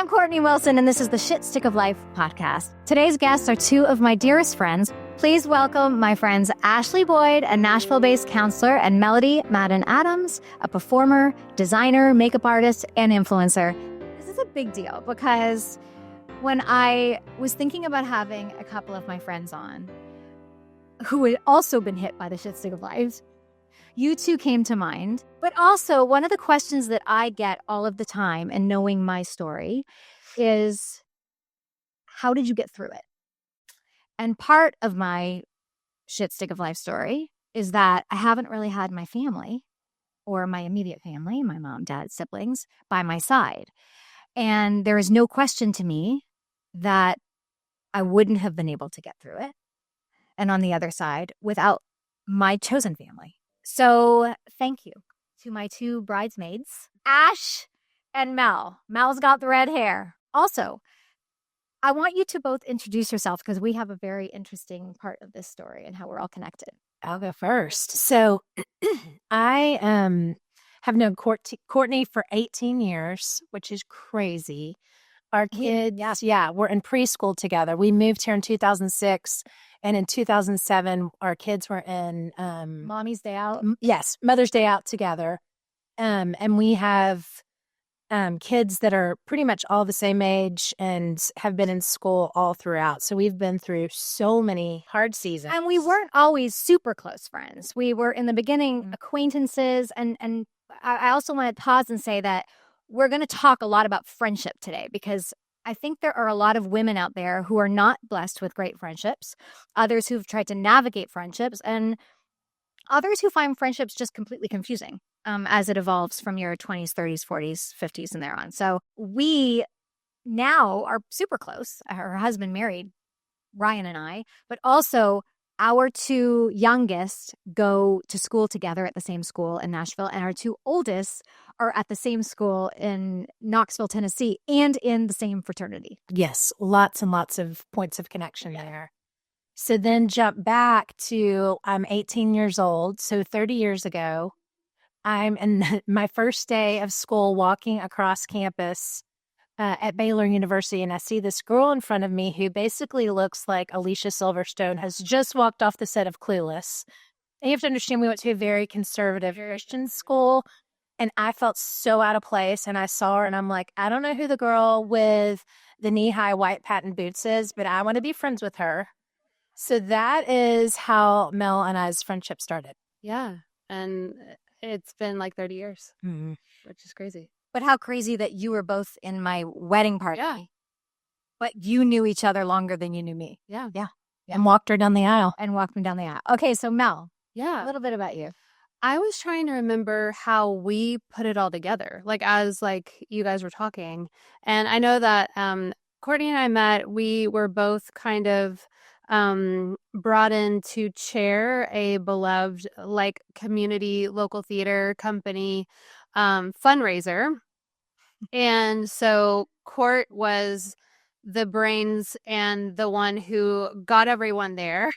I'm Kortney Wilson, and this is the Shit Stick of Life podcast. Today's guests are two of my dearest friends. Please welcome my friends Ashley Boyd, a Nashville-based counselor, and Melodie Madden-Adams, a performer, designer, makeup artist, and influencer. This is a big deal because when I was thinking about having a couple of my friends on who had also been hit by the Shit Stick of Life, you two came to mind. But also, one of the questions that I get all of the time in knowing my story is, how did you get through it? And part of my Shit Stick of Life story is that I haven't really had my family or my immediate family, my mom, dad, siblings, by my side. And there is no question to me that I wouldn't have been able to get through it. And on the other side, without my chosen family. So thank you to my two bridesmaids, Ash and Mel. Mel's got the red hair. Also, I want you to both introduce yourself because we have a very interesting part of this story and how we're all connected. I'll go first. So I have known Kortney for 18 years, which is crazy. Our kids, we're in preschool together. We moved here in 2006. And in 2007, our kids were in Mommy's Day Out. Yes, Mother's Day Out together. And we have kids that are pretty much all the same age and have been in school all throughout. So we've been through so many hard seasons. And we weren't always super close friends. We were in the beginning acquaintances. And I also want to pause and say that we're going to talk a lot about friendship today because I think there are a lot of women out there who are not blessed with great friendships, others who've tried to navigate friendships, and others who find friendships just completely confusing as it evolves from your 20s, 30s, 40s, 50s, and thereon. So we now are super close. Her husband married Ryan and I, but also our two youngest go to school together at the same school in Nashville, and our two oldest are at the same school in Knoxville, Tennessee, and in the same fraternity. Yes, lots and lots of points of connection there. So then jump back to I'm 18 years old, so 30 years ago. I'm in my first day of school walking across campus at Baylor University, and I see this girl in front of me who basically looks like Alicia Silverstone has just walked off the set of Clueless. And you have to understand, we went to a very conservative Christian school, and I felt so out of place, and I saw her, and I'm like, I don't know who the girl with the knee-high white patent boots is, but I want to be friends with her. So that is how Mel and I's friendship started. Yeah, and it's been like 30 years, which is crazy. But how crazy that you were both in my wedding party. Yeah. But you knew each other longer than you knew me. Yeah. And walked her down the aisle. And walked me down the aisle. Okay, so Mel. Yeah. A little bit about you. I was trying to remember how we put it all together, like as like you guys were talking. And I know that Kortney and I met, we were both kind of brought in to chair a beloved like community local theater company fundraiser. And so Court was the brains and the one who got everyone there.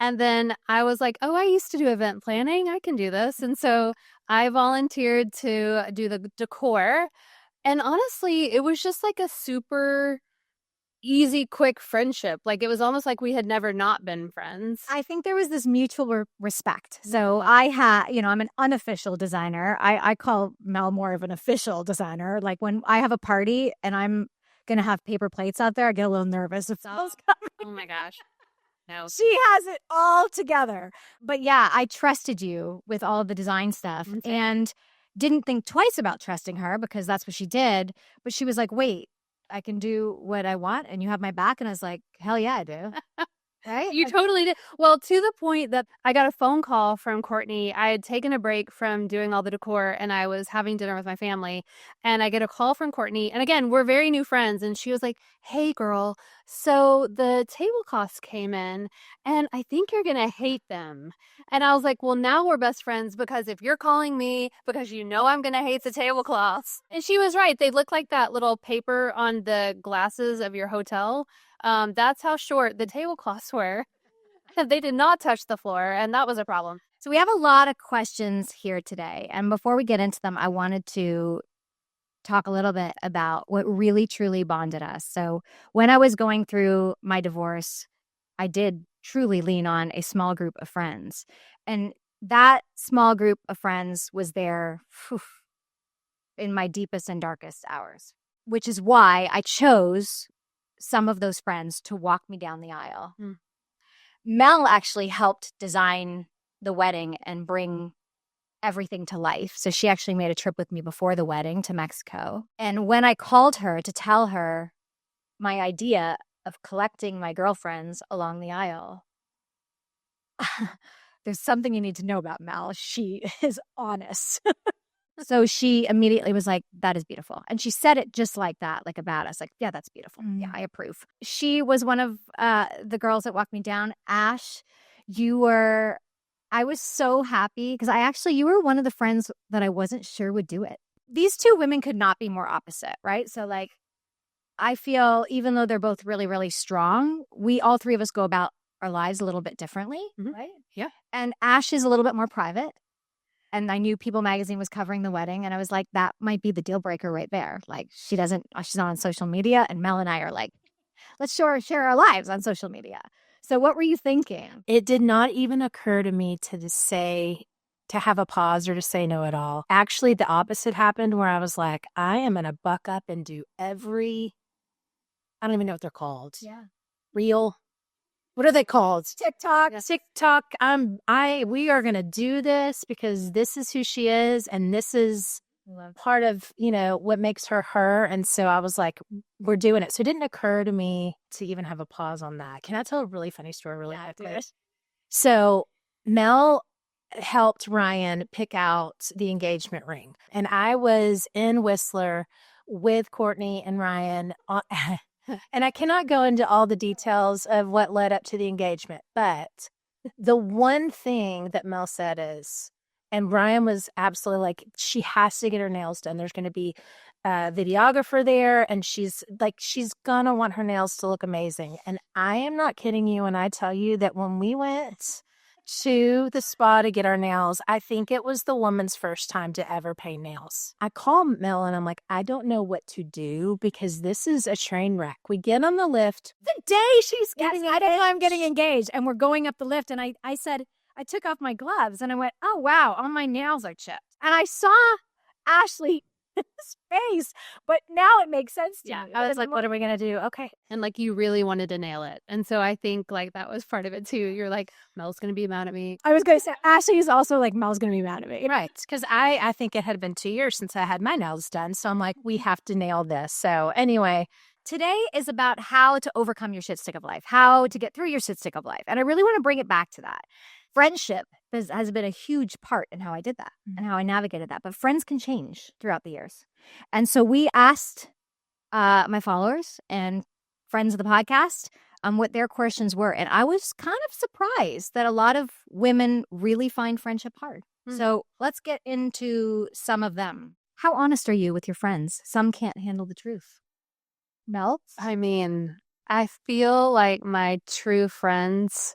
And then I was like, oh, I used to do event planning. I can do this. And so I volunteered to do the decor. And honestly, it was just like a super easy, quick friendship. Like it was almost like we had never not been friends. I think there was this mutual respect. So I I'm an unofficial designer. I call Mel more of an official designer. Like when I have a party and I'm going to have paper plates out there, I get a little nervous if Mel's coming. Oh my gosh. No. She has it all together. But yeah, I trusted you with all the design stuff and didn't think twice about trusting her because that's what she did. But she was like, wait, I can do what I want and you have my back. And I was like, hell yeah, I do. Right? You totally did. Well, to the point that I got a phone call from Kortney. I had taken a break from doing all the decor and I was having dinner with my family. And I get a call from Kortney. And again, we're very new friends. And she was like, hey, girl, so the tablecloths came in and I think you're going to hate them. And I was like, well, now we're best friends because if you're calling me because you know I'm going to hate the tablecloths. And she was right. They look like that little paper on the glasses of your hotel. That's how short the tablecloths were. They did not touch the floor, and that was a problem. So we have a lot of questions here today. And before we get into them, I wanted to talk a little bit about what really truly bonded us. So when I was going through my divorce, I did truly lean on a small group of friends. And that small group of friends was there in my deepest and darkest hours, which is why I chose some of those friends to walk me down the aisle. Mel actually helped design the wedding and bring everything to life. So she actually made a trip with me before the wedding to Mexico. And when I called her to tell her my idea of collecting my girlfriends along the aisle, there's something you need to know about Mel. She is honest. So she immediately was like, that is beautiful. And she said it just like that, like a badass, like, yeah, that's beautiful. Yeah, I approve. She was one of the girls that walked me down. Ash, I was so happy because you were one of the friends that I wasn't sure would do it. These two women could not be more opposite, right? So like, I feel even though they're both really, really strong, all three of us go about our lives a little bit differently, right? Yeah. And Ash is a little bit more private. And I knew People magazine was covering the wedding. And I was like, that might be the deal breaker right there. Like, she's not on social media. And Mel and I are like, let's share our lives on social media. So what were you thinking? It did not even occur to me to have a pause or to say no at all. Actually, the opposite happened where I was like, I am going to buck up and do I don't even know what they're called. Yeah. Reel. What are they called? TikTok. Yeah. TikTok. We are going to do this because this is who she is. And this is part of, what makes her her. And so I was like, we're doing it. So it didn't occur to me to even have a pause on that. Can I tell a really funny story really quickly? So Mel helped Ryan pick out the engagement ring. And I was in Whistler with Kortney and Ryan and I cannot go into all the details of what led up to the engagement, but the one thing that Mel said is, and Ryan was absolutely like, she has to get her nails done. There's going to be a videographer there, and she's going to want her nails to look amazing. And I am not kidding you when I tell you that when we went to the spa to get our nails, I think it was the woman's first time to ever paint nails. I call Mel and I'm like, I don't know what to do because this is a train wreck. We get on the lift. The day she's getting, I'm getting engaged, and we're going up the lift, and I said, I took off my gloves and I went, oh wow, all my nails are chipped. And I saw Ashley face, but now it makes sense to me. I was like, what are we going to do? Okay. And like, you really wanted to nail it. And so I think like that was part of it too. You're like, Mel's going to be mad at me. I was going to say, Ashley's also like, Mel's going to be mad at me. Right. Because I think it had been 2 years since I had my nails done. So I'm like, we have to nail this. So anyway, today is about how to overcome your shit stick of life, how to get through your shit stick of life. And I really want to bring it back to that. Friendship has been a huge part in how I did that and how I navigated that. But friends can change throughout the years. And so we asked my followers and friends of the podcast what their questions were. And I was kind of surprised that a lot of women really find friendship hard. So let's get into some of them. How honest are you with your friends? Some can't handle the truth. Mel? I mean, I feel like my true friends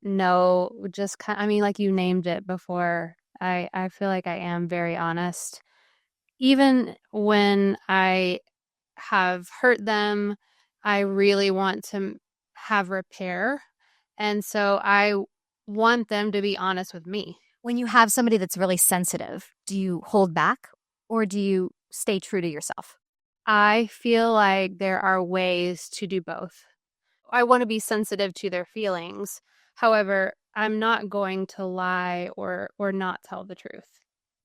know just like you named it before. I feel like I am very honest. Even when I have hurt them, I really want to have repair. And so I want them to be honest with me. When you have somebody that's really sensitive, do you hold back or do you stay true to yourself? I feel like there are ways to do both. I want to be sensitive to their feelings. However, I'm not going to lie or not tell the truth.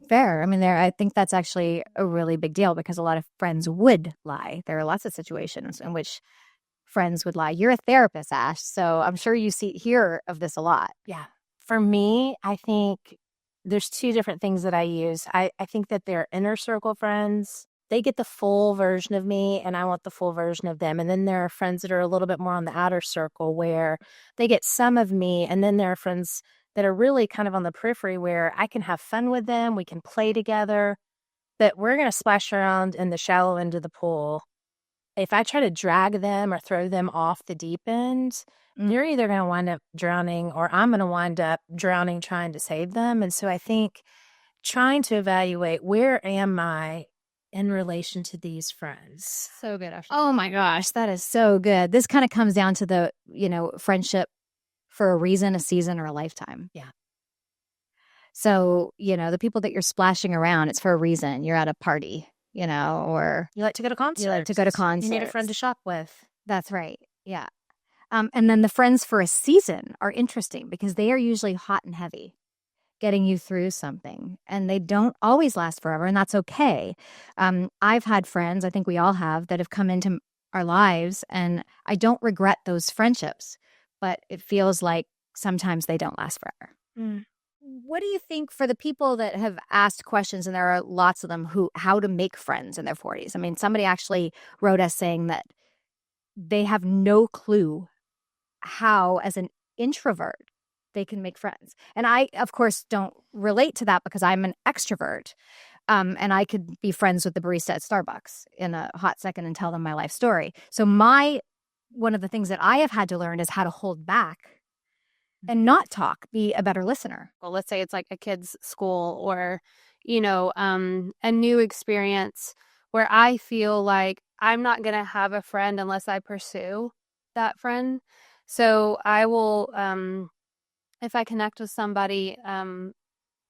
Fair. I mean, I think that's actually a really big deal because a lot of friends would lie. There are lots of situations in which friends would lie. You're a therapist, Ash, so I'm sure you hear of this a lot. Yeah. For me, I think there's two different things that I use. I think that they're inner circle friends. They get the full version of me and I want the full version of them. And then there are friends that are a little bit more on the outer circle where they get some of me. And then there are friends that are really kind of on the periphery where I can have fun with them. We can play together, but we're going to splash around in the shallow end of the pool. If I try to drag them or throw them off the deep end, they're either going to wind up drowning or I'm going to wind up drowning trying to save them. And so I think trying to evaluate where am I in relation to these friends? So good, Ashley. Oh my gosh, that is so good. This kind of comes down to the, friendship for a reason, a season, or a lifetime. Yeah. So, the people that you're splashing around, it's for a reason. You're at a party, or You like to go to concerts. you like to go to concerts. You need a friend to shop with. That's right. Yeah. And then the friends for a season are interesting because they are usually hot and heavy, getting you through something. And they don't always last forever, and that's okay. I've had friends, I think we all have, that have come into our lives, and I don't regret those friendships, but it feels like sometimes they don't last forever. Mm. What do you think for the people that have asked questions, and there are lots of them, how to make friends in their 40s? I mean, somebody actually wrote us saying that they have no clue how, as an introvert, they can make friends. And I, of course, don't relate to that because I'm an extrovert. And I could be friends with the barista at Starbucks in a hot second and tell them my life story. So one of the things that I have had to learn is how to hold back and not talk, be a better listener. Well, let's say it's like a kid's school or, a new experience where I feel like I'm not going to have a friend unless I pursue that friend. So I will, if I connect with somebody,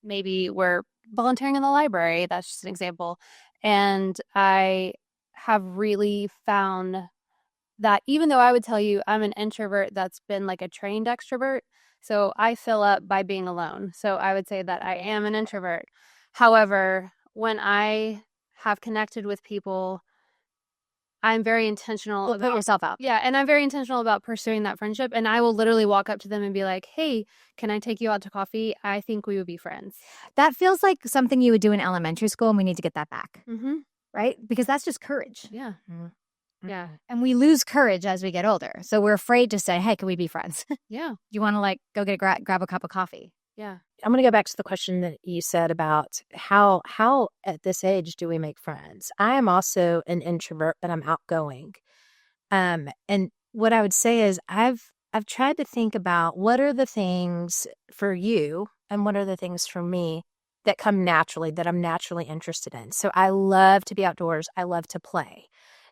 maybe we're volunteering in the library, that's just an example. And I have really found that even though I would tell you I'm an introvert that's been like a trained extrovert, so I fill up by being alone. So I would say that I am an introvert. However, when I have connected with people, I'm very intentional Put yourself out. Yeah, and I'm very intentional about pursuing that friendship. And I will literally walk up to them and be like, hey, can I take you out to coffee? I think we would be friends. That feels like something you would do in elementary school, and we need to get that back, Mm-hmm. right? Because that's just courage. Yeah. Mm-hmm. Yeah. And we lose courage as we get older. So we're afraid to say, hey, can we be friends? Yeah. You want to go get grab a cup of coffee? Yeah. I'm going to go back to the question that you said about how at this age do we make friends? I am also an introvert, but I'm outgoing. And what I would say is I've tried to think about what are the things for you and what are the things for me that come naturally, that I'm naturally interested in. So I love to be outdoors. I love to play.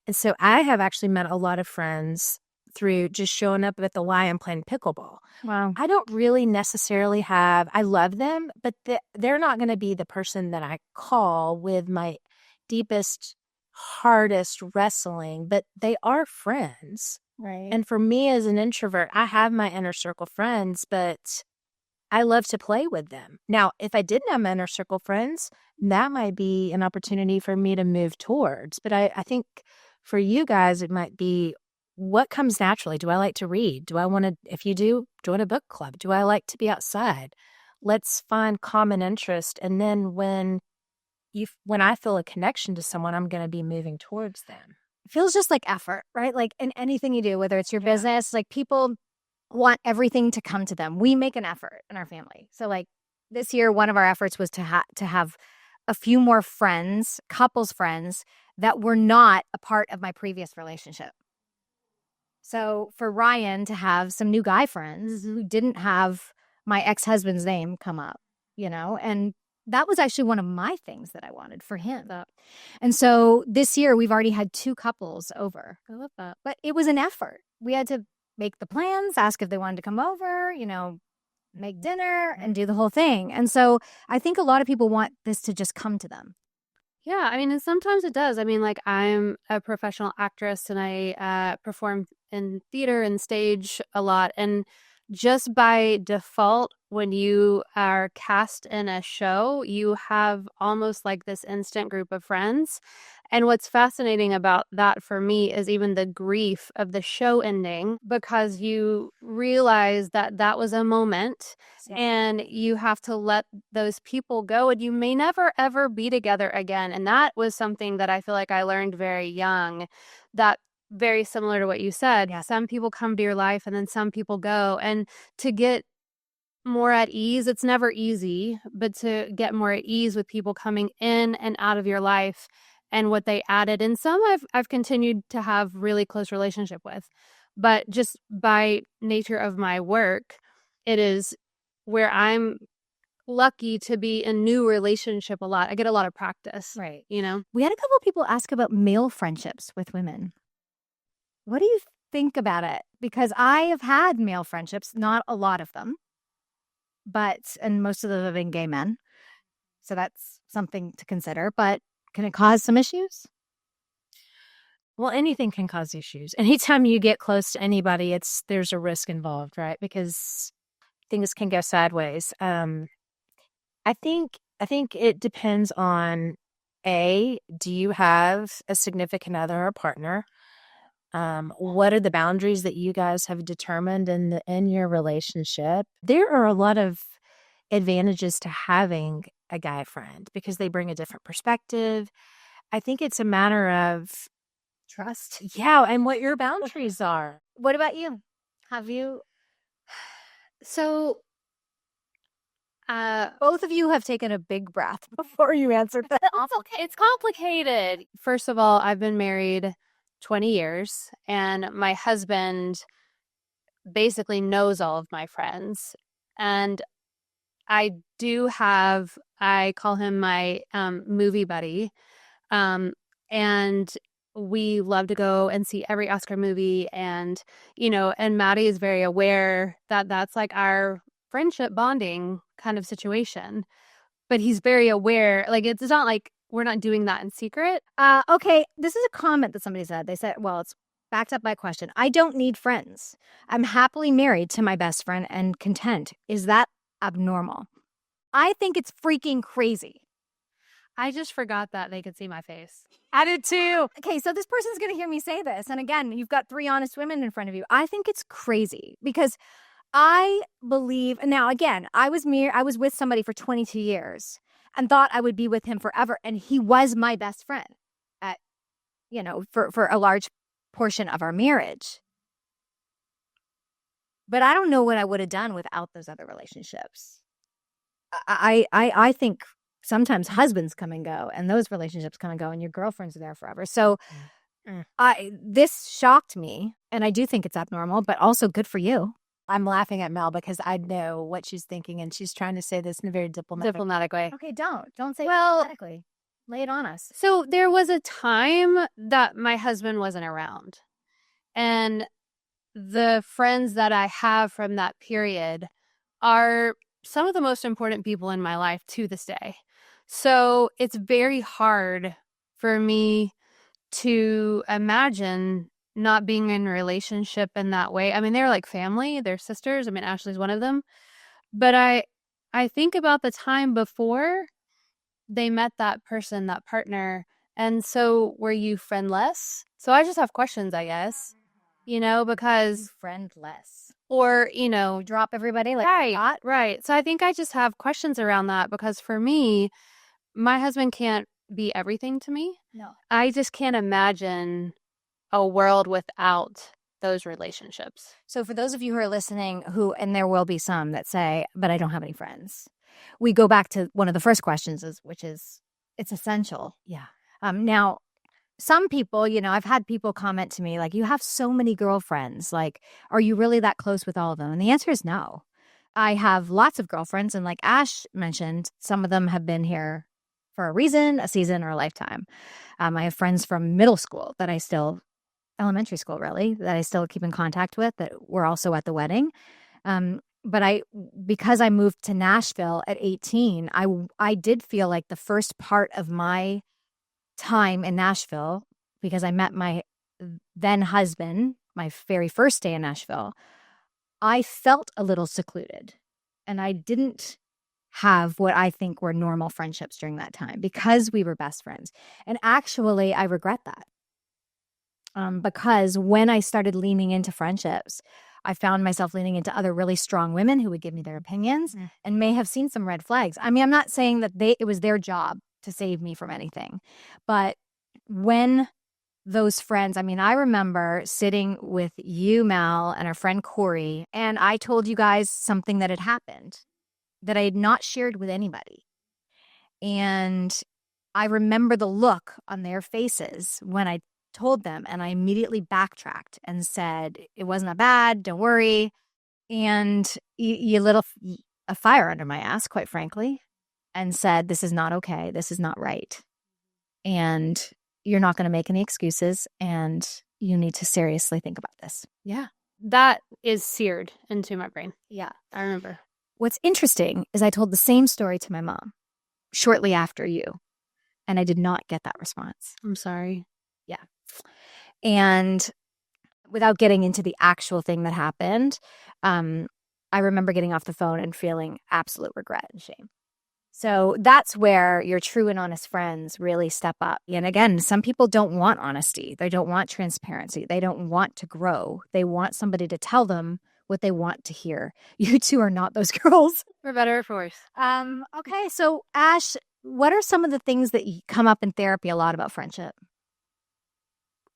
And so I have actually met a lot of friends through just showing up at the Y and playing pickleball. Wow. I don't really necessarily I love them, but they're not going to be the person that I call with my deepest, hardest wrestling, but they are friends. Right. And for me as an introvert, I have my inner circle friends, but I love to play with them. Now, if I didn't have my inner circle friends, that might be an opportunity for me to move towards. But I think for you guys, it might be what comes naturally. Do I like to read? Do I want to, if you do, join a book club? Do I like to be outside? Let's find common interest. And then when I feel a connection to someone, I'm going to be moving towards them. It feels just like effort, right? Like in anything you do, whether it's your business, like people want everything to come to them. We make an effort in our family. So this year, one of our efforts was to have a few more friends, couples friends that were not a part of my previous relationship. So for Ryan to have some new guy friends who didn't have my ex-husband's name come up, and that was actually one of my things that I wanted for him. And so this year we've already had 2 couples over. I love that. But it was an effort. We had to make the plans, ask if they wanted to come over, make dinner and do the whole thing. And so I think a lot of people want this to just come to them. Yeah, I mean, and sometimes it does. I mean, I'm a professional actress and I perform in theater and stage a lot. And just by default, when you are cast in a show, you have almost like this instant group of friends. And what's fascinating about that for me is even the grief of the show ending, because you realize that that was a moment and you have to let those people go and you may never, ever be together again. And that was something that I feel like I learned very young, that very similar to what you said. Yeah. Some people come to your life and then some people go. And to get more at ease, it's never easy, but to get more at ease with people coming in and out of your life and what they added. And some I've continued to have really close relationship with. But just by nature of my work, it is where I'm lucky to be in new relationship a lot. I get a lot of practice. Right. You know? We had a couple of people ask about male friendships with women. What do you think about it? Because I have had male friendships, not a lot of them, and most of them have been gay men. So that's something to consider. But can it cause some issues? Well, anything can cause issues. Anytime you get close to anybody, there's a risk involved, right? Because things can go sideways. I think it depends on do you have a significant other or partner? What are the boundaries that you guys have determined in your relationship? There are a lot of advantages to having a guy friend because they bring a different perspective. I think it's a matter of Trust. yeah, and what your boundaries are. What about you? Have you? So Both of you have taken a big breath before you answered that. it's complicated. First of all, I've been married 20 years, and my husband basically knows all of my friends. And I call him my movie buddy. And we love to go and see every Oscar movie. And, and Maddie is very aware that that's like our friendship bonding kind of situation. But he's very aware, like it's not like we're not doing that in secret. Okay, this is a comment that somebody said. They said, well, it's backed up by a question. I don't need friends. I'm happily married to my best friend and content. Is that abnormal? I think it's freaking crazy. I just forgot that they could see my face. I did too. Okay, so this person's going to hear me say this. And again, you've got 3 honest women in front of you. I think it's crazy because I believe, now again, I was with somebody for 22 years and thought I would be with him forever. And he was my best friend for a large portion of our marriage. But I don't know what I would have done without those other relationships. I think sometimes husbands come and go and those relationships come and go and your girlfriends are there forever. So this shocked me and I do think it's abnormal, but also good for you. I'm laughing at Mel because I know what she's thinking and she's trying to say this in a very Diplomatic way. Okay, don't say Well, diplomatically. Lay it on us. So there was a time that my husband wasn't around. And the friends that I have from that period are some of the most important people in my life to this day. So it's very hard for me to imagine not being in a relationship in that way. I mean, they're like family, they're sisters. I mean, Ashley's one of them. But I think about the time before they met that person, that partner. And so were you friendless? So I just have questions, I guess, because Friendless. or, Drop everybody like right, right. So I think I just have questions around that because for me, my husband can't be everything to me. No. I just can't imagine a world without those relationships. So for those of you who are listening and there will be some that say, but I don't have any friends. We go back to one of the first questions which is it's essential. Yeah. Now, some people, I've had people comment to me like, you have so many girlfriends. Like, are you really that close with all of them? And the answer is no. I have lots of girlfriends. And like Ash mentioned, some of them have been here for a reason, a season, or a lifetime. I have friends from middle school elementary school really, that I still keep in contact with that were also at the wedding. But because I moved to Nashville at 18, I did feel like the first part of my time in Nashville, because I met my then husband, my very first day in Nashville, I felt a little secluded and I didn't have what I think were normal friendships during that time because we were best friends. And actually, I regret that. Because when I started leaning into friendships, I found myself leaning into other really strong women who would give me their opinions and may have seen some red flags. I mean, I'm not saying that it was their job to save me from anything. But when those friends, I remember sitting with you, Mel, and our friend Corey, and I told you guys something that had happened that I had not shared with anybody. And I remember the look on their faces when I told them, and I immediately backtracked and said, it wasn't that bad, don't worry. And you a fire under my ass, quite frankly, and said, this is not okay. This is not right. And you're not going to make any excuses, and you need to seriously think about this. Yeah. That is seared into my brain. Yeah. I remember. What's interesting is I told the same story to my mom shortly after you, and I did not get that response. I'm sorry. Yeah. And without getting into the actual thing that happened, I remember getting off the phone and feeling absolute regret and shame. So that's where your true and honest friends really step up. And again, some people don't want honesty. They don't want transparency. They don't want to grow. They want somebody to tell them what they want to hear. You two are not those girls. For better or for worse. Okay, so Ash, what are some of the things that come up in therapy a lot about friendship?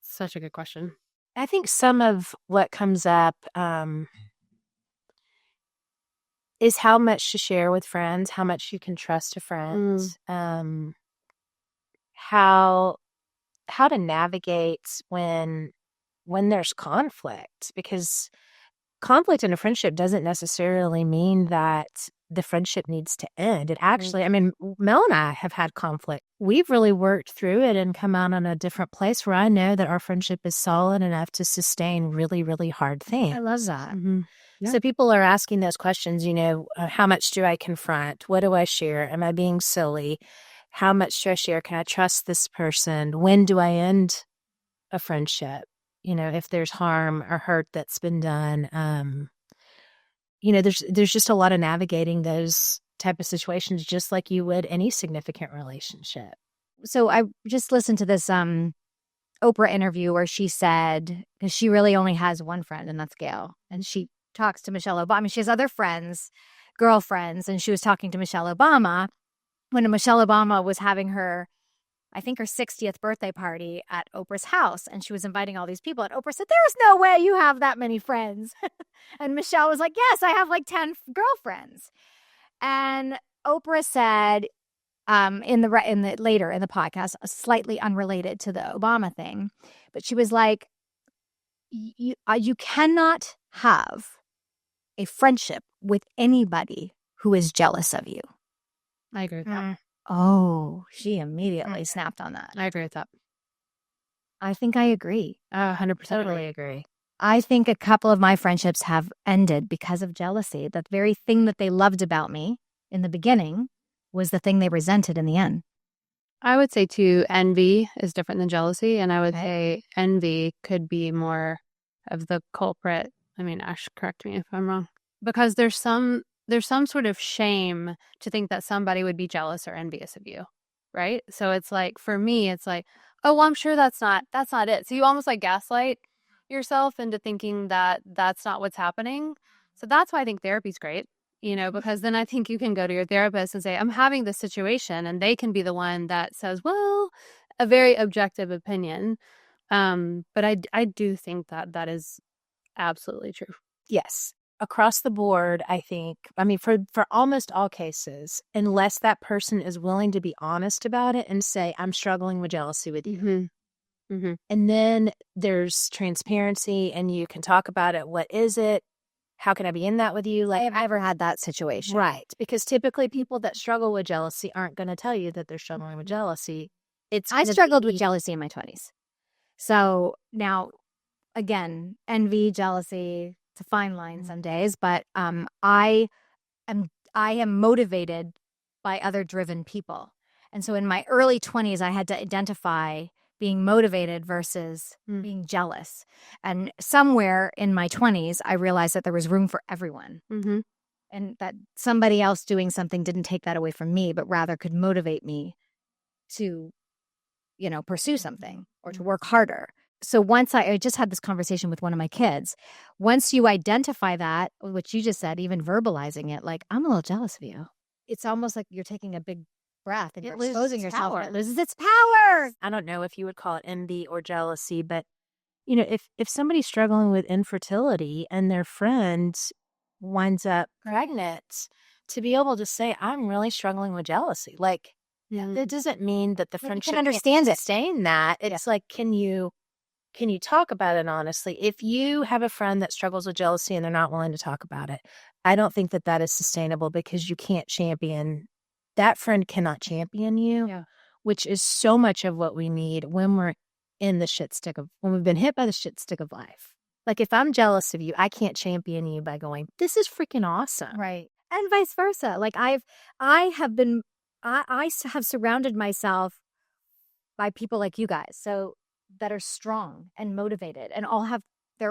Such a good question. I think some of what comes up is how much to share with friends, how much you can trust a friend, how to navigate when there's conflict, because conflict in a friendship doesn't necessarily mean that the friendship needs to end. It actually, I mean, Mel and I have had conflict. We've really worked through it and come out on a different place where I know that our friendship is solid enough to sustain really, really hard things. I love that. Yeah. So people are asking those questions, how much do I confront? What do I share? Am I being silly? How much do I share? Can I trust this person? When do I end a friendship? If there's harm or hurt that's been done, there's just a lot of navigating those type of situations, just like you would any significant relationship. So I just listened to this Oprah interview where she said, because she really only has one friend, and that's Gail, and she talks to Michelle Obama. She has other friends, girlfriends, and she was talking to Michelle Obama when Michelle Obama was having her 60th birthday party at Oprah's house, and she was inviting all these people, and Oprah said, there's no way you have that many friends. And Michelle was like, yes, I have like 10 girlfriends. And Oprah said later in the podcast, slightly unrelated to the Obama thing, but she was like, you cannot have a friendship with anybody who is jealous of you. I agree with that. Oh, she immediately snapped on that. I agree with that. I think I agree. 100% Totally agree. I think a couple of my friendships have ended because of jealousy. The very thing that they loved about me in the beginning was the thing they resented in the end. I would say, too, envy is different than jealousy. And I would say envy could be more of the culprit. I mean, Ash, correct me if I'm wrong. Because there's some sort of shame to think that somebody would be jealous or envious of you, right? So it's like, for me, it's like, oh, well, I'm sure that's not it. So you almost like gaslight yourself into thinking that that's not what's happening. So that's why I think therapy's great, because then I think you can go to your therapist and say, I'm having this situation, and they can be the one that says, well, a very objective opinion. But I do think that is absolutely true. Yes. Across the board, I think, for almost all cases, unless that person is willing to be honest about it and say, I'm struggling with jealousy with you. And then there's transparency, and you can talk about it. What is it? How can I be in that with you? Like, I have never had that situation. Right. Because typically people that struggle with jealousy aren't going to tell you that they're struggling with jealousy. I struggled with jealousy in my 20s. So now, again, envy, jealousy, it's a fine line some days, but I am motivated by other driven people. And so in my early 20s, I had to identify being motivated versus being jealous. And somewhere in my 20s, I realized that there was room for everyone. And that somebody else doing something didn't take that away from me, but rather could motivate me to, pursue something or to work harder. So once I just had this conversation with one of my kids, once you identify that, which you just said, even verbalizing it, like, I'm a little jealous of you. It's almost like you're taking a big breath and you're exposing yourself. It loses its power. I don't know if you would call it envy or jealousy, but if somebody's struggling with infertility and their friend winds up pregnant, to be able to say, I'm really struggling with jealousy, like, that doesn't mean that the friendship understands it. Sustain that. It's like, can you talk about it honestly? If you have a friend that struggles with jealousy and they're not willing to talk about it, I don't think that that is sustainable because you can't champion, that friend cannot champion you, which is so much of what we need when we're in the when we've been hit by the shit stick of life. Like if I'm jealous of you, I can't champion you by going, this is freaking awesome. Right. And vice versa. Like I have surrounded myself by people like you guys, so that are strong and motivated and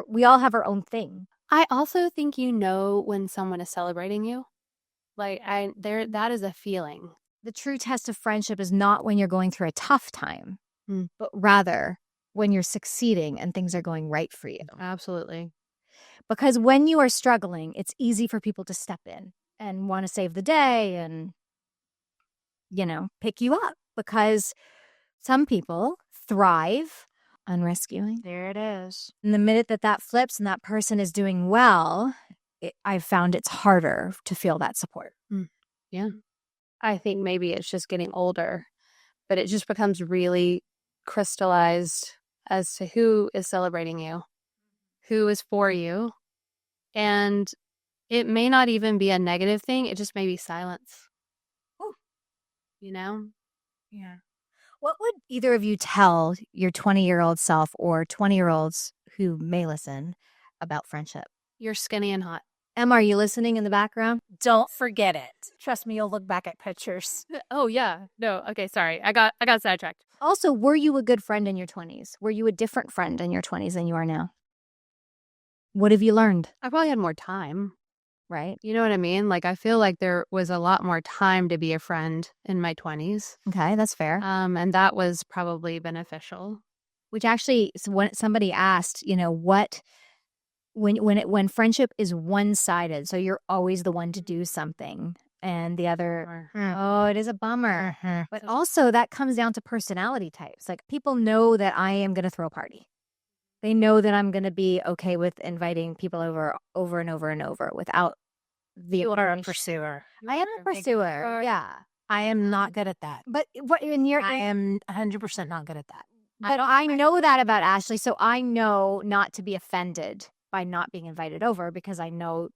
we all have our own thing. I also think when someone is celebrating you. Like that is a feeling. The true test of friendship is not when you're going through a tough time, but rather when you're succeeding and things are going right for you. Absolutely. Because when you are struggling, it's easy for people to step in and want to save the day and, pick you up, because some people thrive on rescuing. There it is. And the minute that flips and that person is doing well, I've found it's harder to feel that support. Yeah. I think maybe it's just getting older, but it just becomes really crystallized as to who is celebrating you, who is for you. And it may not even be a negative thing. It just may be silence. Ooh. Yeah. What would either of you tell your 20-year-old self or 20-year-olds who may listen about friendship? You're skinny and hot. Em, are you listening in the background? Don't forget it. Trust me, you'll look back at pictures. Oh, yeah. No. Okay. Sorry. I got sidetracked. Also, were you a good friend in your 20s? Were you a different friend in your 20s than you are now? What have you learned? I probably had more time. Right? You know what I mean? Like, I feel like there was a lot more time to be a friend in my 20s. Okay, that's fair. And that was probably beneficial. Which actually, when somebody asked, when friendship is one-sided, so you're always the one to do something and the other, it is a bummer. But also that comes down to personality types. Like people know that I am going to throw a party. They know that I'm going to be okay with inviting people over and over and over without the. You are a pursuer. I am a pursuer. Yeah. I am not good at that. But I am 100% not good at that. But I know that about Ashley, so I know not to be offended by not being invited over because I know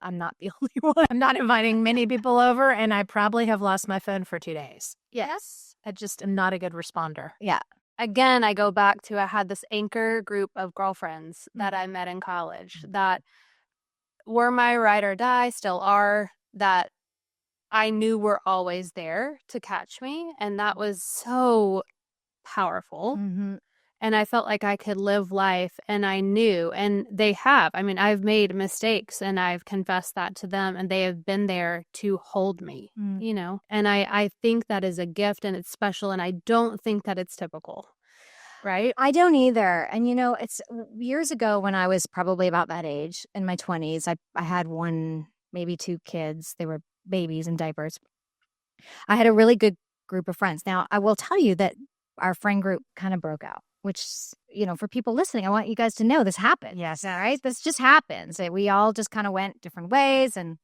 I'm not the only one. I'm not inviting many people over, and I probably have lost my phone for 2 days. Yes. I just am not a good responder. Yeah. Again, I go back to I had this anchor group of girlfriends that I met in college that were my ride or die, still are, that I knew were always there to catch me. And that was so powerful. Mm-hmm. And I felt like I could live life, and I knew, and they have. I mean, I've made mistakes and I've confessed that to them, and they have been there to hold me, and I think that is a gift and it's special, and I don't think that it's typical. Right? I don't either. And, it's years ago when I was probably about that age in my 20s, I had one, maybe two kids. They were babies in diapers. I had a really good group of friends. Now, I will tell you that our friend group kind of broke out, which, for people listening, I want you guys to know this happened. Yes. All right. This just happens. We all just kind of went different ways and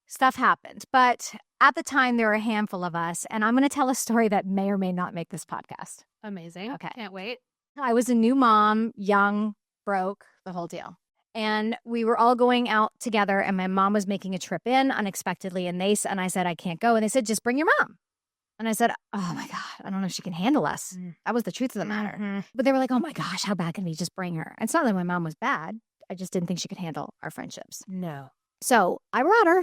stuff happened. But at the time, there were a handful of us. And I'm going to tell a story that may or may not make this podcast. Amazing. Okay. Can't wait. I was a new mom, young, broke, the whole deal. And we were all going out together, and my mom was making a trip in unexpectedly. And I said, I can't go. And they said, just bring your mom. And I said, oh my God, I don't know if she can handle us. That was the truth of the matter. Mm-hmm. But they were like, oh my gosh, how bad can we just bring her? And it's not that my mom was bad. I just didn't think she could handle our friendships. No. So I brought her.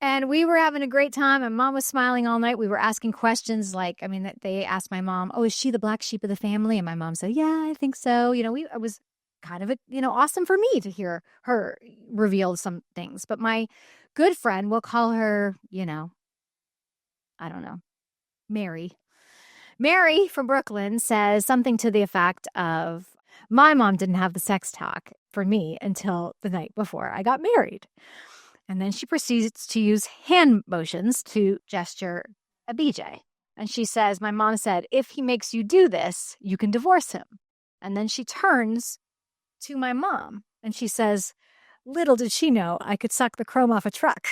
And we were having a great time. And Mom was smiling all night. We were asking questions they asked my mom, oh, is she the black sheep of the family? And my mom said, yeah, I think so. It was kind of, awesome for me to hear her reveal some things. But my good friend, we'll call her, I don't know, Mary. Mary from Brooklyn says something to the effect of, my mom didn't have the sex talk for me until the night before I got married. And then she proceeds to use hand motions to gesture a BJ. And she says, my mom said, if he makes you do this, you can divorce him. And then she turns to my mom and she says, little did she know I could suck the chrome off a truck.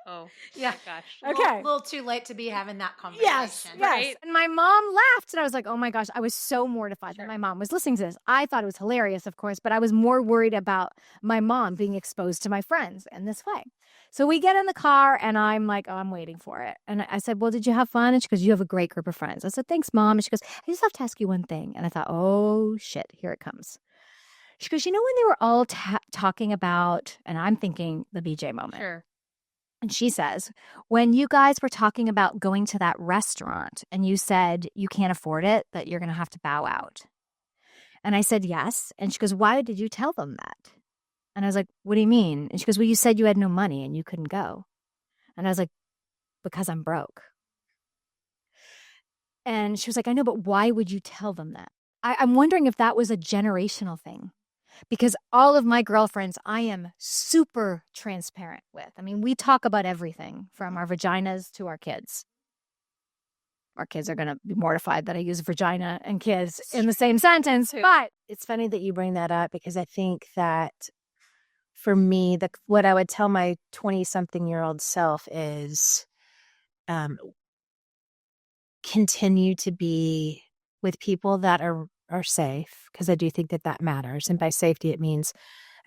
Oh, Yeah. gosh. Okay. A little too late to be having that conversation. Yes. Right? And my mom laughed, and I was like, oh my gosh, I was so mortified that my mom was listening to this. I thought it was hilarious, of course, but I was more worried about my mom being exposed to my friends in this way. So we get in the car, and I'm like, oh, I'm waiting for it. And I said, well, did you have fun? And she goes, you have a great group of friends. I said, thanks, Mom. And she goes, I just have to ask you one thing. And I thought, oh, shit, here it comes. She goes, you know, when they were all talking about, and I'm thinking the BJ moment. Sure. And she says, when you guys were talking about going to that restaurant and you said you can't afford it, that you're going to have to bow out. And I said, yes. And she goes, why did you tell them that? And I was like, what do you mean? And she goes, well, you said you had no money and you couldn't go. And I was like, because I'm broke. And she was like, I know, but why would you tell them that? I'm wondering if that was a generational thing. Because all of my girlfriends, I am super transparent with. I mean, we talk about everything from our vaginas to our kids. Our kids are going to be mortified that I use vagina and kids in the same sentence. But it's funny that you bring that up because I think that for me, what I would tell my 20-something-year-old self is continue to be with people that are safe, because I do think that matters. And by safety, it means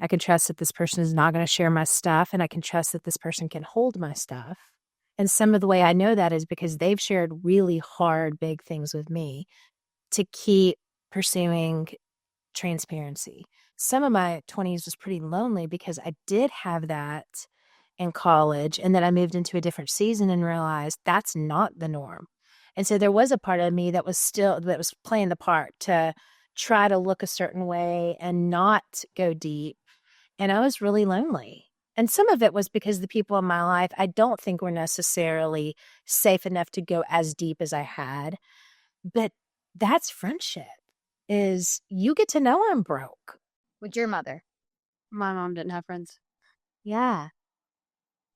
I can trust that this person is not going to share my stuff, and I can trust that this person can hold my stuff. And some of the way I know that is because they've shared really hard, big things with me to keep pursuing transparency. Some of my 20s was pretty lonely because I did have that in college, and then I moved into a different season and realized that's not the norm. And so there was a part of me that was playing the part to try to look a certain way and not go deep. And I was really lonely. And some of it was because the people in my life, I don't think were necessarily safe enough to go as deep as I had. But that's friendship, is you get to know I'm broke. with your mother. My mom didn't have friends. Yeah.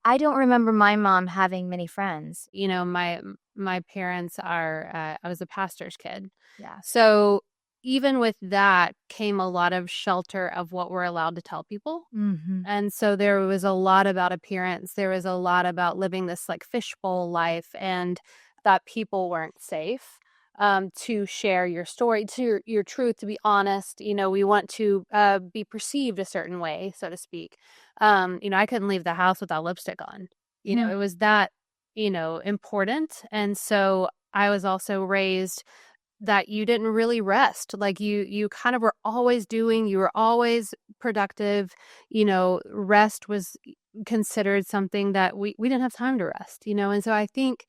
I don't remember my mom having many friends. You know, my parents are, I was a pastor's kid. Yeah. So even with that came a lot of shelter of what we're allowed to tell people. Mm-hmm. And so there was a lot about appearance. There was a lot about living this like fishbowl life, and that people weren't safe to share your story, to your truth, to be honest. You know, we want to be perceived a certain way, so to speak. You know, I couldn't leave the house without lipstick on. You know, it was that, you know, important. And so I was also raised that you didn't really rest. Like you kind of were always doing, you were always productive. You know, rest was considered something that we didn't have time to rest, you know. And so I think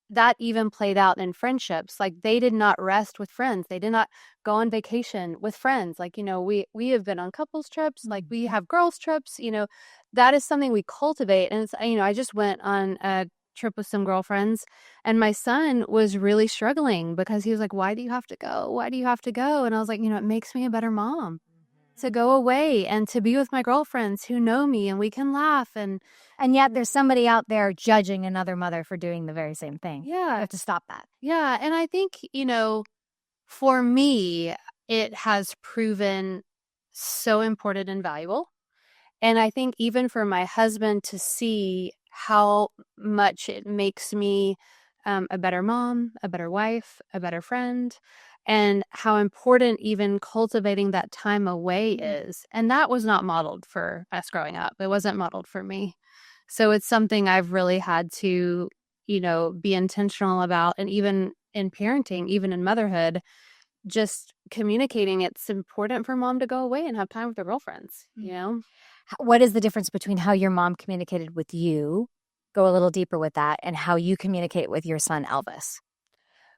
that even played out in friendships. Like they did not rest with friends. They did not go on vacation with friends. Like, you know, we have been on couples trips, like we have girls trips, you know, that is something we cultivate. And it's, you know, I just went on a trip with some girlfriends, and my son was really struggling because he was like, why do you have to go? Why do you have to go? And I was like, you know, it makes me a better mom to go away and to be with my girlfriends who know me, and we can laugh. And yet there's somebody out there judging another mother for doing the very same thing. Yeah. You have to stop that. Yeah. And I think, you know, for me, it has proven so important and valuable. And I think even for my husband to see how much it makes me a better mom, a better wife, a better friend, and how important even cultivating that time away is. And that was not modeled for us growing up. It wasn't modeled for me. So it's something I've really had to, you know, be intentional about. And even in parenting, even in motherhood, just communicating it's important for mom to go away and have time with her girlfriends, you know? What is the difference between how your mom communicated with you? Go a little deeper with that, and how you communicate with your son, Elvis.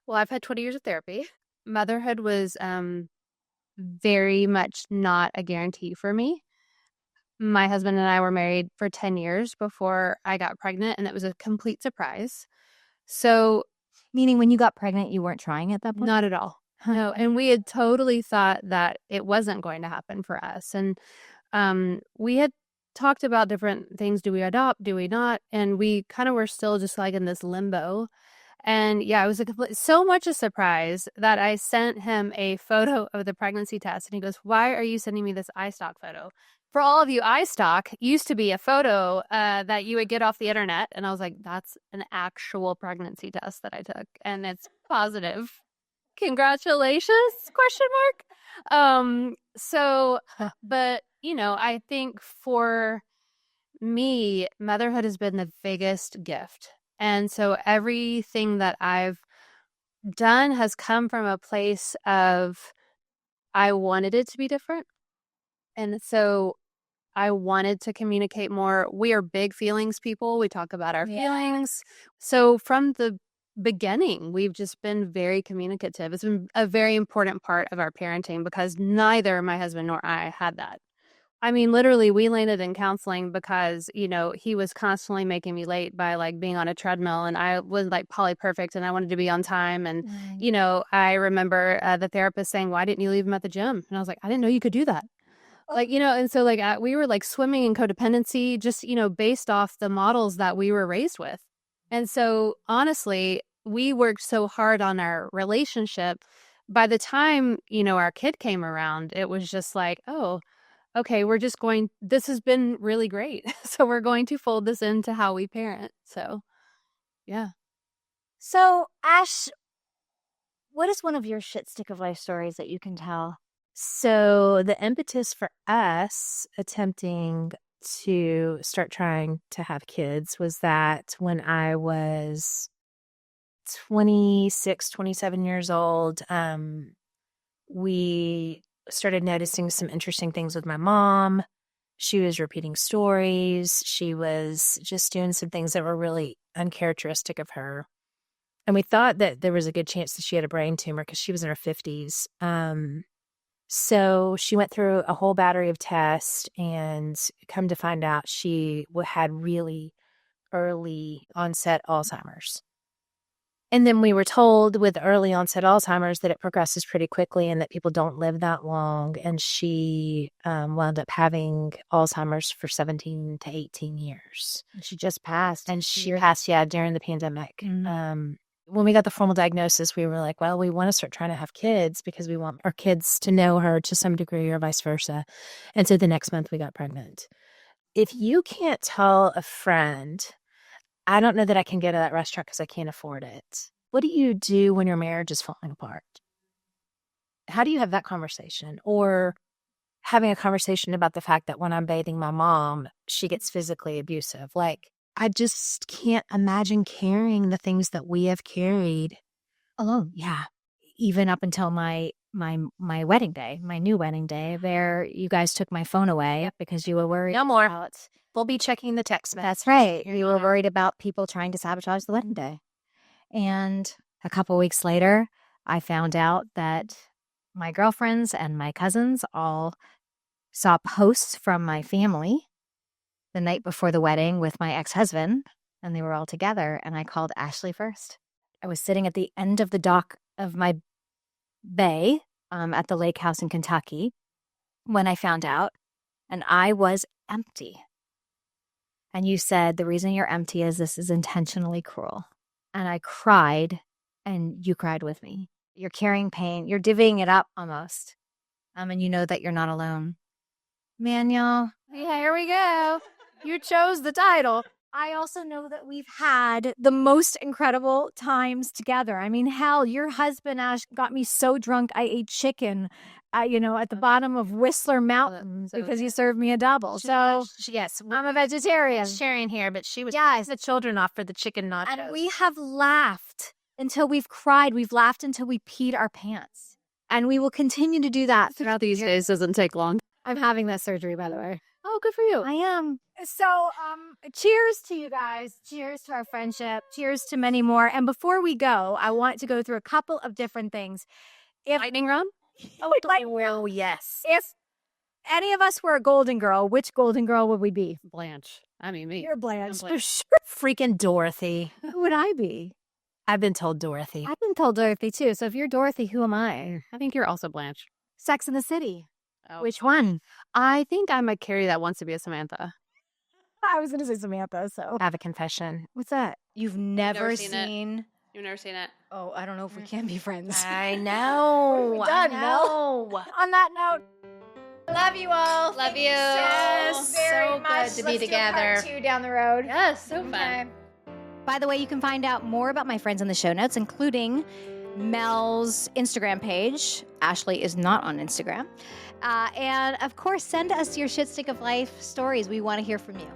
Well, I've had 20 years of therapy. Motherhood was very much not a guarantee for me. My husband and I were married for 10 years before I got pregnant, and it was a complete surprise. So, meaning when you got pregnant, you weren't trying at that point? Not at all. No, and we had totally thought that it wasn't going to happen for us. And we had talked about different things. Do we adopt? Do we not? And we kind of were still just like in this limbo. And yeah, it was so much a surprise that I sent him a photo of the pregnancy test. And he goes, "Why are you sending me this iStock photo?" For all of you, iStock used to be a photo that you would get off the internet. And I was like, that's an actual pregnancy test that I took. And it's positive. Congratulations, question mark. But I think for me, motherhood has been the biggest gift. And so everything that I've done has come from a place of I wanted it to be different. And so I wanted to communicate more. We are big feelings people. We talk about our feelings. So from the beginning, we've just been very communicative. It's been a very important part of our parenting because neither my husband nor I had that. I mean, literally, we landed in counseling because, he was constantly making me late by like being on a treadmill, and I was like probably perfect and I wanted to be on time. And, I remember the therapist saying, "Why didn't you leave him at the gym?" And I was like, "I didn't know you could do that." And so like we were like swimming in codependency, just, based off the models that we were raised with. And so honestly, we worked so hard on our relationship. By the time, our kid came around, it was just like, oh, okay, this has been really great. So we're going to fold this into how we parent. So, yeah. So, Ash, what is one of your shit stick of life stories that you can tell? So the impetus for us attempting to start trying to have kids was that when I was 26, 27 years old, we started noticing some interesting things with my mom. She was repeating stories. She was just doing some things that were really uncharacteristic of her. And we thought that there was a good chance that she had a brain tumor because she was in her 50s. So she went through a whole battery of tests, and come to find out she had really early onset Alzheimer's. And then we were told with early onset Alzheimer's that it progresses pretty quickly and that people don't live that long. And she wound up having Alzheimer's for 17 to 18 years. She just passed. And she passed, during the pandemic. Mm-hmm. When we got the formal diagnosis, we were like, well, we want to start trying to have kids because we want our kids to know her to some degree or vice versa. And so the next month we got pregnant. If you can't tell a friend, I don't know that I can go to that restaurant because I can't afford it. What do you do when your marriage is falling apart? How do you have that conversation? Or having a conversation about the fact that when I'm bathing my mom, she gets physically abusive. Like, I just can't imagine carrying the things that we have carried alone. Yeah. Even up until my wedding day, my new wedding day, where you guys took my phone away because you were worried. No more. We'll be checking the text message. That's right. You were worried about people trying to sabotage the wedding day. And a couple weeks later, I found out that my girlfriends and my cousins all saw posts from my family the night before the wedding with my ex-husband, and they were all together, and I called Ashley first. I was sitting at the end of the dock of my bay at the lake house in Kentucky when I found out, and I was empty. And you said, the reason you're empty is this is intentionally cruel. And I cried, and you cried with me. You're carrying pain. You're divvying it up almost. And you know that you're not alone. Man, y'all. Yeah, here we go. You chose the title. I also know that we've had the most incredible times together. I mean, hell, your husband, Ash, got me so drunk I ate chicken, at the bottom of Whistler Mountain because he served me a double. Yes, I'm a vegetarian. Sharing here, but she was the children off for the chicken nachos. And we have laughed until we've cried. We've laughed until we peed our pants. And we will continue to do that throughout these days. Doesn't take long. I'm having that surgery, by the way. Oh, good for you. I am. So, cheers to you guys. Cheers to our friendship. Cheers to many more. And before we go, I want to go through a couple of different things. Lightning round? Well, yes. If any of us were a golden girl, which golden girl would we be? Blanche. I mean, me. You're Blanche. For sure. Freaking Dorothy. Who would I be? I've been told Dorothy. I've been told Dorothy, too. So if you're Dorothy, who am I? I think you're also Blanche. Sex in the City. Oh. Which one? I think I'm a Carrie that wants to be a Samantha. I was going to say Samantha, so. I have a confession. What's that? You've never seen You've never seen it. Oh, I don't know if we can be friends. I know. What have we done, I know. On that note, Love you all. Love you. Yes, very so much. good to be Let's do a together. part 2 down the road. Yes, so fun. Okay. By the way, you can find out more about my friends in the show notes, including Mel's Instagram page. Ashley is not on Instagram. And of course, send us your shit stick of life stories. We want to hear from you.